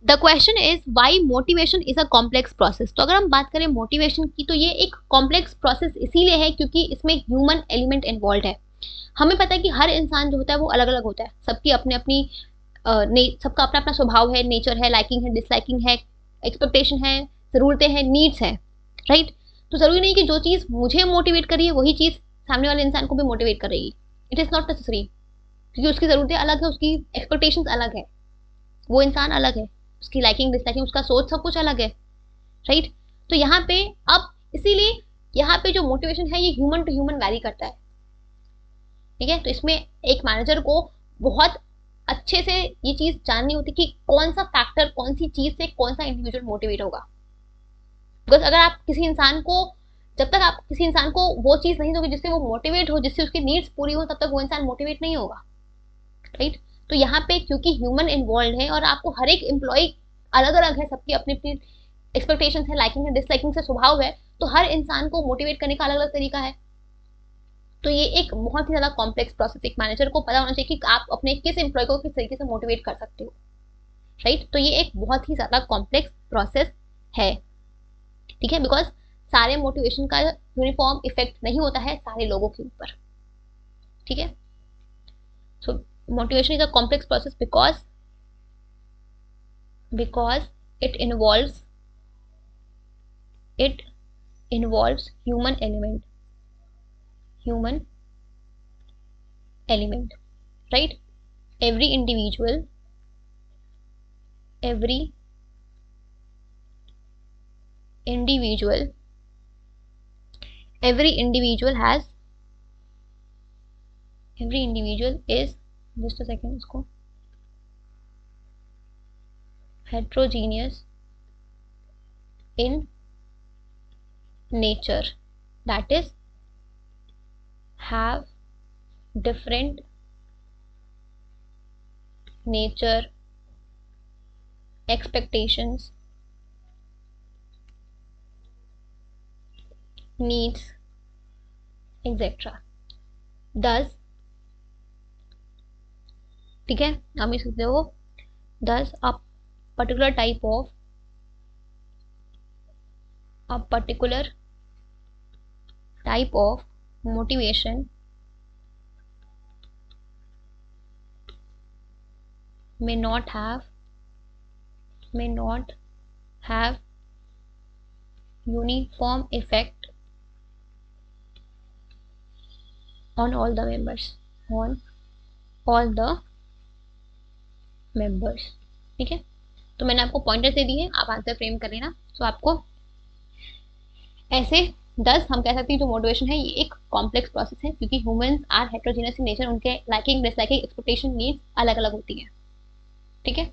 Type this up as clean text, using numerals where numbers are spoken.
The question is why motivation is a complex process. तो अगर हम बात करें मोटिवेशन की, तो ये एक कॉम्प्लेक्स प्रोसेस इसीलिए है क्योंकि इसमें ह्यूमन एलिमेंट इन्वॉल्व है। हमें पता है कि हर इंसान जो होता है वो अलग अलग होता है, सबकी अपनी अपनी सबका अपना अपना स्वभाव है, नेचर है, लाइकिंग है, डिसलाइकिंग है, एक्सपेक्टेशन है, जरूरतें हैं, नीड्स है, राइट। तो जरूरी नहीं कि जो चीज मुझे मोटिवेट कर रही है वही चीज सामने वाले इंसान को भी मोटिवेट कर रही है। इट इज नॉट नेसेसरी, क्योंकि उसकी जरूरतें अलग है, उसकी एक्सपेक्टेशंस अलग है, वो इंसान अलग है, उसकी लाइकिंग डिसलाइकिंग, उसका सोच सब कुछ अलग है, राइट। तो यहाँ पे अब इसीलिए यहाँ पे जो मोटिवेशन है ये ह्यूमन टू ह्यूमन वैरी करता है, ठीक है। तो इसमें एक मैनेजर को बहुत अच्छे से ये चीज जाननी होती है कि कौन सा फैक्टर, कौन सी चीज से कौन सा इंडिविजुअल मोटिवेट होगा। बिकॉज अगर आप किसी इंसान को, जब तक आप किसी इंसान को वो चीज नहीं दोगे जिससे वो मोटिवेट हो, जिससे उसकी नीड्स पूरी हो, तब तक वो इंसान मोटिवेट नहीं होगा, राइट। तो यहाँ पे क्योंकि ह्यूमन इन्वॉल्व है और आपको हर एक एम्प्लॉय अलग अलग है, सबकी अपनी अपनी एक्सपेक्टेशंस है, लाइकिंग है, डिसलाइकिंग से स्वभाव है, तो हर इंसान को मोटिवेट करने का अलग अलग तरीका है। तो ये एक बहुत ही ज्यादा कॉम्प्लेक्स प्रोसेस, एक मैनेजर को पता होना चाहिए कि आप अपने किस एम्प्लॉय को किस तरीके से मोटिवेट कर सकते हो, राइट। तो ये एक बहुत ही ज्यादा कॉम्प्लेक्स प्रोसेस है, ठीक है। बिकॉज सारे मोटिवेशन का यूनिफॉर्म इफेक्ट नहीं होता है सारे लोगों के ऊपर, ठीक है। सो motivation is a complex process because it involves human element, right? every individual every individual every individual has every individual is, just a second, इसको heterogeneous in nature, that is have different nature, expectations, needs, etc. thus, ठीक है, हम इस सकते हो thus particular type of a particular type of motivation may not have uniform effect on all the members, ठीक है। तो मैंने आपको पॉइंटर दे दिए, आप आंसर फ्रेम कर लेना। तो आपको ऐसे 10 हम कह सकते हैं जो मोटिवेशन है ये एक कॉम्प्लेक्स प्रोसेस है, क्योंकि humans are heterogeneous in nature, उनके लाइकिंग डिसलाइकिंग एक्सपेक्टेशन नीड्स अलग अलग होती है, ठीक है।